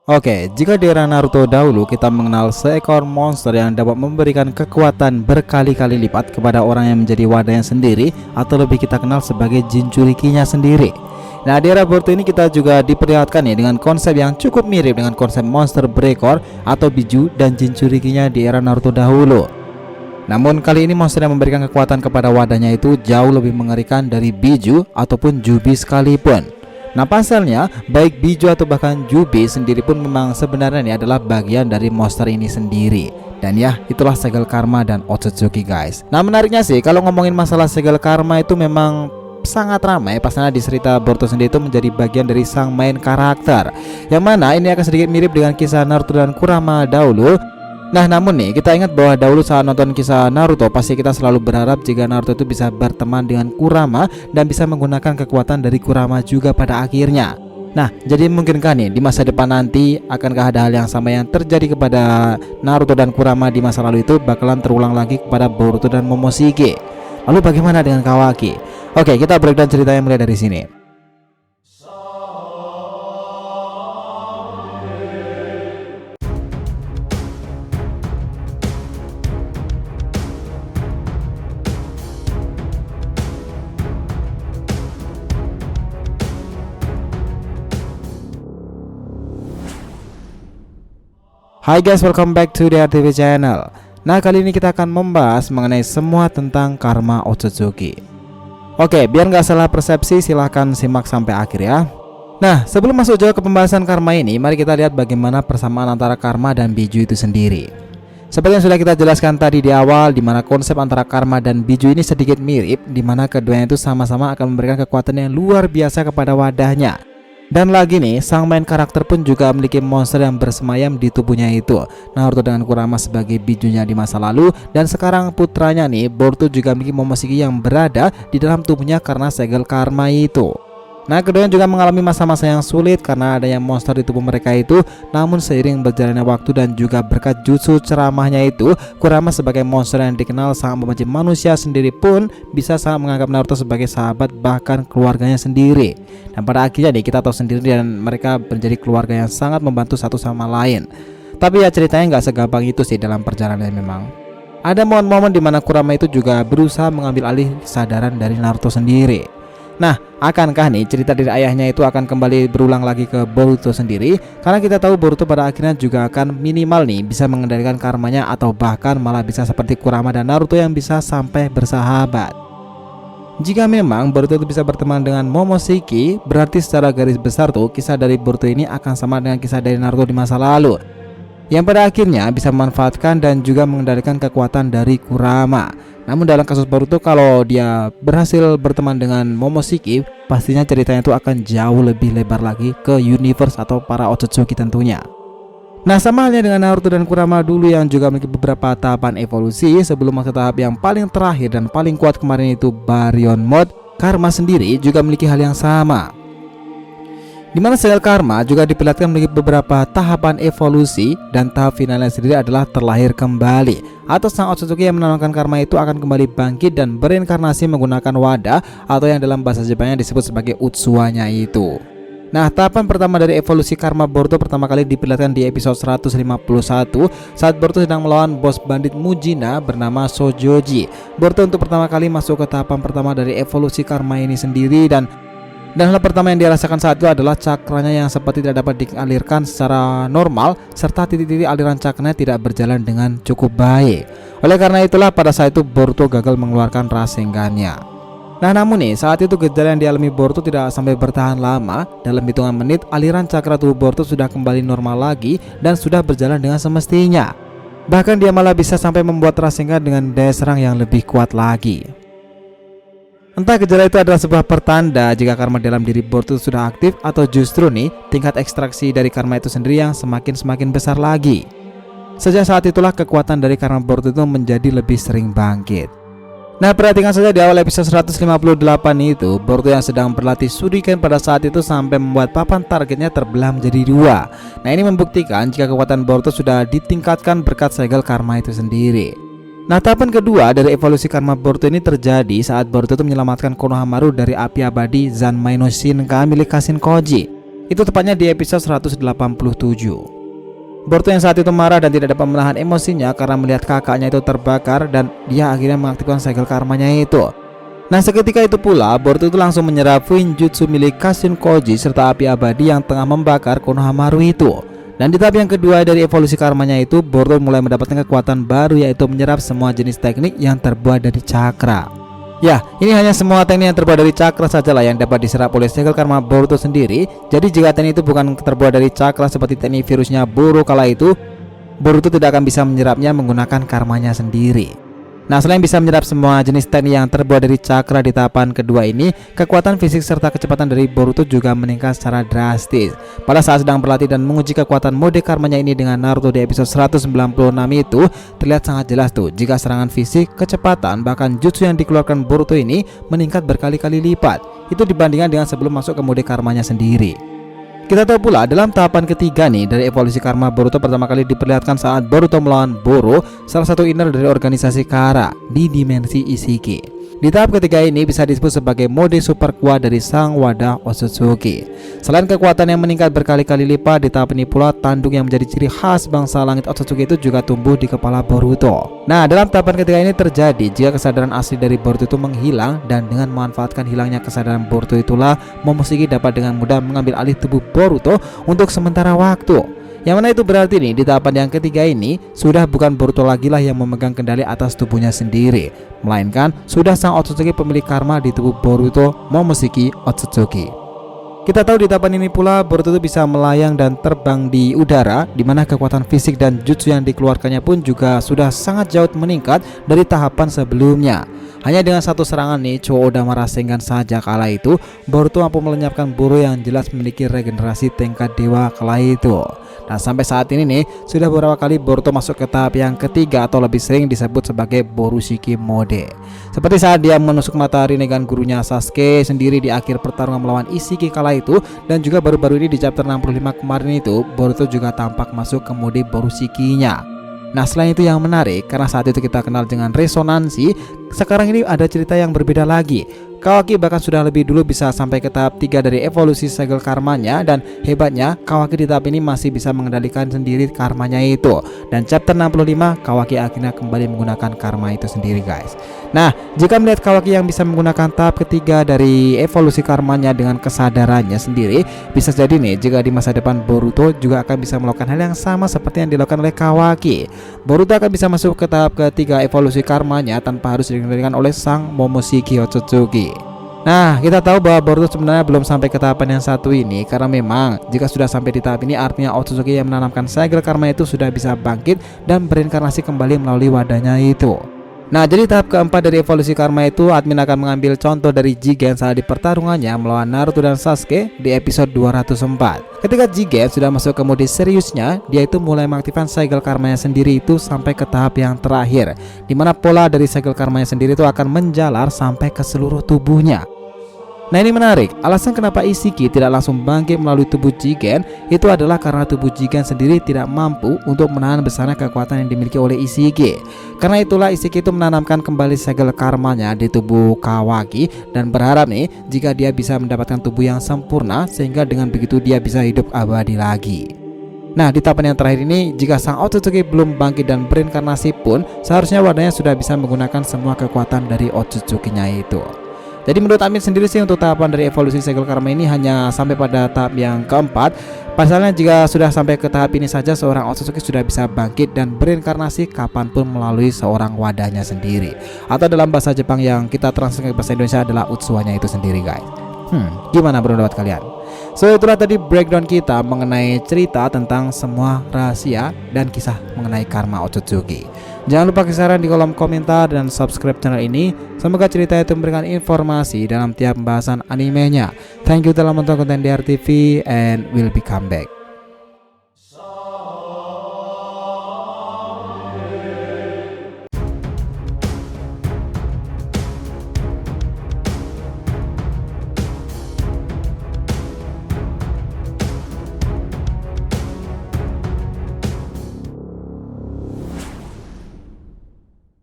Oke, jika di era Naruto dahulu kita mengenal seekor monster yang dapat memberikan kekuatan berkali-kali lipat kepada orang yang menjadi wadahnya sendiri, atau lebih kita kenal sebagai Jinchurikinya sendiri. Nah, di era Boruto ini kita juga diperlihatkan ya dengan konsep yang cukup mirip dengan konsep monster berekor atau Biju dan Jinchurikinya di era Naruto dahulu. Namun kali ini monster yang memberikan kekuatan kepada wadahnya itu jauh lebih mengerikan dari Biju ataupun Jubi sekalipun. Nah, pasalnya baik Biju atau bahkan Jubi sendiri pun memang sebenarnya ini adalah bagian dari monster ini sendiri. Dan ya, itulah segel karma dan Otsutsuki guys. Nah, menariknya sih kalau ngomongin masalah segel karma itu memang sangat ramai pasalnya di cerita Boruto sendiri itu menjadi bagian dari sang main karakter, yang mana ini akan sedikit mirip dengan kisah Naruto dan Kurama dahulu. Nah, namun nih kita ingat bahwa dahulu saat nonton kisah Naruto pasti kita selalu berharap jika Naruto itu bisa berteman dengan Kurama dan bisa menggunakan kekuatan dari Kurama juga pada akhirnya. Nah, jadi mungkinkah nih di masa depan nanti akankah ada hal yang sama yang terjadi kepada Naruto dan Kurama di masa lalu itu bakalan terulang lagi kepada Boruto dan Momoshiki? Lalu bagaimana dengan Kawaki? Oke, kita breakdown ceritanya mulai dari sini. Hai guys, welcome back to the RTV channel. Nah, kali ini kita akan membahas mengenai semua tentang karma Otsutsuki. Oke, biar nggak salah persepsi silahkan simak sampai akhir ya. Nah, sebelum masuk jauh ke pembahasan karma ini, mari kita lihat bagaimana persamaan antara karma dan Biju itu sendiri. Seperti yang sudah kita jelaskan tadi di awal, di mana konsep antara karma dan Biju ini sedikit mirip, di mana keduanya itu sama-sama akan memberikan kekuatan yang luar biasa kepada wadahnya. Dan lagi nih, sang main karakter pun juga memiliki monster yang bersemayam di tubuhnya itu. Naruto dengan Kurama sebagai Bijunya di masa lalu, dan sekarang putranya nih, Boruto juga memiliki Momoshiki yang berada di dalam tubuhnya karena segel karma itu. Nah, keduanya juga mengalami masa-masa yang sulit karena adanya monster di tubuh mereka itu. Namun seiring berjalannya waktu dan juga berkat jutsu ceramahnya itu, Kurama sebagai monster yang dikenal sangat membenci manusia sendiri pun bisa sangat menganggap Naruto sebagai sahabat bahkan keluarganya sendiri. Dan pada akhirnya nih kita tahu sendiri dan mereka menjadi keluarga yang sangat membantu satu sama lain. Tapi ya ceritanya nggak segampang itu sih dalam perjalanannya memang. Ada momen-momen dimana Kurama itu juga berusaha mengambil alih kesadaran dari Naruto sendiri. Nah, akankah nih cerita dari ayahnya itu akan kembali berulang lagi ke Boruto sendiri? Karena kita tahu Boruto pada akhirnya juga akan minimal nih bisa mengendalikan karmanya, atau bahkan malah bisa seperti Kurama dan Naruto yang bisa sampai bersahabat. Jika memang Boruto itu bisa berteman dengan Momoshiki, berarti secara garis besar tuh kisah dari Boruto ini akan sama dengan kisah dari Naruto di masa lalu, yang pada akhirnya bisa memanfaatkan dan juga mengendalikan kekuatan dari Kurama. Namun dalam kasus Boruto, kalau dia berhasil berteman dengan Momoshiki, pastinya ceritanya itu akan jauh lebih lebar lagi ke universe atau para Otsutsuki tentunya. Nah, sama halnya dengan Naruto dan Kurama dulu yang juga memiliki beberapa tahapan evolusi sebelum masuk tahap yang paling terakhir dan paling kuat kemarin itu Baryon Mode. Karma sendiri juga memiliki hal yang sama, di mana segel karma juga diperlihatkan memiliki beberapa tahapan evolusi, dan tahap finalnya sendiri adalah terlahir kembali, atau sang Otsutsuki yang menanamkan karma itu akan kembali bangkit dan berinkarnasi menggunakan wadah atau yang dalam bahasa Jepangnya disebut sebagai Utsuwanya itu. Nah, tahapan pertama dari evolusi karma Boruto pertama kali diperlihatkan di episode 151 saat Boruto sedang melawan bos bandit Mujina bernama Sojoji. Boruto untuk pertama kali masuk ke tahapan pertama dari evolusi karma ini sendiri, dan hal pertama yang dirasakan saat itu adalah cakranya yang seperti tidak dapat dialirkan secara normal, serta titik-titik aliran cakranya tidak berjalan dengan cukup baik. Oleh karena itulah pada saat itu Boruto gagal mengeluarkan Rasengannya. Nah, namun nih saat itu gejala yang dialami Boruto tidak sampai bertahan lama. Dalam hitungan menit aliran cakra tubuh Boruto sudah kembali normal lagi dan sudah berjalan dengan semestinya. Bahkan dia malah bisa sampai membuat Rasengan dengan daya serang yang lebih kuat lagi. Entah gejala itu adalah sebuah pertanda jika karma dalam diri Boruto sudah aktif, atau justru nih tingkat ekstraksi dari karma itu sendiri yang semakin besar lagi. Sejak saat itulah kekuatan dari karma Boruto itu menjadi lebih sering bangkit. Nah, perhatikan saja di awal episode 158 itu, Boruto yang sedang berlatih Shuriken pada saat itu sampai membuat papan targetnya terbelah menjadi dua. Nah, ini membuktikan jika kekuatan Boruto sudah ditingkatkan berkat segel karma itu sendiri. Nah, tahapan kedua dari evolusi karma Boruto ini terjadi saat Boruto itu menyelamatkan Konohamaru dari api abadi Zanmai no Shinka milik Kashin Koji. Itu tepatnya di episode 187. Boruto yang saat itu marah dan tidak dapat menahan emosinya karena melihat kakaknya itu terbakar, dan dia akhirnya mengaktifkan segel karmanya itu. Nah, seketika itu pula Boruto itu langsung menyerap Fuinjutsu milik Kashin Koji serta api abadi yang tengah membakar Konohamaru itu. Dan di tahap yang kedua dari evolusi karmanya itu, Boruto mulai mendapatkan kekuatan baru, yaitu menyerap semua jenis teknik yang terbuat dari cakra. Ya, ini hanya semua teknik yang terbuat dari cakra sajalah yang dapat diserap oleh segel karma Boruto sendiri. Jadi jika teknik itu bukan terbuat dari cakra seperti teknik virusnya Boro kala itu, Boruto tidak akan bisa menyerapnya menggunakan karmanya sendiri. Nah, selain bisa menyerap semua jenis teknik yang terbuat dari cakra di tahapan kedua ini, kekuatan fisik serta kecepatan dari Boruto juga meningkat secara drastis. Pada saat sedang berlatih dan menguji kekuatan mode karmanya ini dengan Naruto di episode 196 itu, terlihat sangat jelas tuh jika serangan fisik, kecepatan, bahkan jutsu yang dikeluarkan Boruto ini meningkat berkali-kali lipat. Itu dibandingkan dengan sebelum masuk ke mode karmanya sendiri. Kita tahu pula dalam tahapan ketiga nih dari evolusi karma Boruto pertama kali diperlihatkan saat Boruto melawan Boro, salah satu inner dari organisasi Kara di dimensi Ishiki. Di tahap ketiga ini bisa disebut sebagai mode super kuat dari sang wadah Otsutsuki. Selain kekuatan yang meningkat berkali-kali lipat, di tahap ini pula tanduk yang menjadi ciri khas bangsa langit Otsutsuki itu juga tumbuh di kepala Boruto. Nah, dalam tahapan ketiga ini terjadi jika kesadaran asli dari Boruto itu menghilang, dan dengan memanfaatkan hilangnya kesadaran Boruto itulah Momoshiki dapat dengan mudah mengambil alih tubuh Boruto untuk sementara waktu. Yang mana itu berarti nih di tahapan yang ketiga ini sudah bukan Boruto lagi lah yang memegang kendali atas tubuhnya sendiri, melainkan sudah sang Otsutsuki pemilik karma di tubuh Boruto, Momoshiki Otsutsuki. Kita tahu di tahapan ini pula Boruto itu bisa melayang dan terbang di udara, di mana kekuatan fisik dan jutsu yang dikeluarkannya pun juga sudah sangat jauh meningkat dari tahapan sebelumnya. Hanya dengan satu serangan nih Chuo Odama Rasengan saja kala itu, Boruto mampu melenyapkan Boro yang jelas memiliki regenerasi tingkat dewa kala itu. Nah, sampai saat ini nih sudah beberapa kali Boruto masuk ke tahap yang ketiga atau lebih sering disebut sebagai Borushiki mode. Seperti saat dia menusuk mata Rinnegan gurunya Sasuke sendiri di akhir pertarungan melawan Ishiki kala itu, dan juga baru-baru ini di chapter 65 kemarin itu Boruto juga tampak masuk ke mode Borushikinya. Nah, selain itu yang menarik karena saat itu kita kenal dengan resonansi, sekarang ini ada cerita yang berbeda lagi. Kawaki bahkan sudah lebih dulu bisa sampai ke tahap 3 dari evolusi segel karmanya, dan hebatnya Kawaki di tahap ini masih bisa mengendalikan sendiri karmanya itu. Dan chapter 65 Kawaki akhirnya kembali menggunakan karma itu sendiri, guys. Nah, jika melihat Kawaki yang bisa menggunakan tahap ketiga dari evolusi karmanya dengan kesadarannya sendiri, bisa jadi nih jika di masa depan Boruto juga akan bisa melakukan hal yang sama seperti yang dilakukan oleh Kawaki. Boruto akan bisa masuk ke tahap ketiga evolusi karmanya tanpa harus dikendalikan oleh sang Momoshiki Otsutsuki. Nah, kita tahu bahwa Boruto sebenarnya belum sampai ke tahapan yang satu ini, karena memang jika sudah sampai di tahap ini artinya Otsutsuki yang menanamkan segel karma itu sudah bisa bangkit dan berinkarnasi kembali melalui wadahnya itu. Nah, jadi tahap keempat dari evolusi karma itu admin akan mengambil contoh dari Jigen saat di pertarungannya melawan Naruto dan Sasuke di episode 204. Ketika Jigen sudah masuk ke mode seriusnya, dia itu mulai mengaktifkan segel karmanya sendiri itu sampai ke tahap yang terakhir, di mana pola dari segel karmanya sendiri itu akan menjalar sampai ke seluruh tubuhnya. Nah, ini menarik. Alasan kenapa Ishiki tidak langsung bangkit melalui tubuh Jigen itu adalah karena tubuh Jigen sendiri tidak mampu untuk menahan besarnya kekuatan yang dimiliki oleh Ishiki. Karena itulah Ishiki itu menanamkan kembali segel karmanya di tubuh Kawaki dan berharap nih jika dia bisa mendapatkan tubuh yang sempurna, sehingga dengan begitu dia bisa hidup abadi lagi. Nah, di tahapan yang terakhir ini, jika sang Otsutsuki belum bangkit dan berinkarnasi pun, seharusnya wadahnya sudah bisa menggunakan semua kekuatan dari Otsutsukinya itu. Jadi menurut Amin sendiri sih untuk tahapan dari evolusi segel karma ini hanya sampai pada tahap yang keempat. Pasalnya jika sudah sampai ke tahap ini saja, seorang Otsutsuki sudah bisa bangkit dan berinkarnasi kapanpun melalui seorang wadahnya sendiri, atau dalam bahasa Jepang yang kita translate ke bahasa Indonesia adalah Utsuwanya itu sendiri, guys. Gimana pendapat kalian? So, itulah tadi breakdown kita mengenai cerita tentang semua rahasia dan kisah mengenai karma Otsutsuki. Jangan lupa kasih saran di kolom komentar dan subscribe channel ini. Semoga cerita itu memberikan informasi dalam tiap pembahasan animenya. Thank you telah menonton konten DRTV and we'll be come back.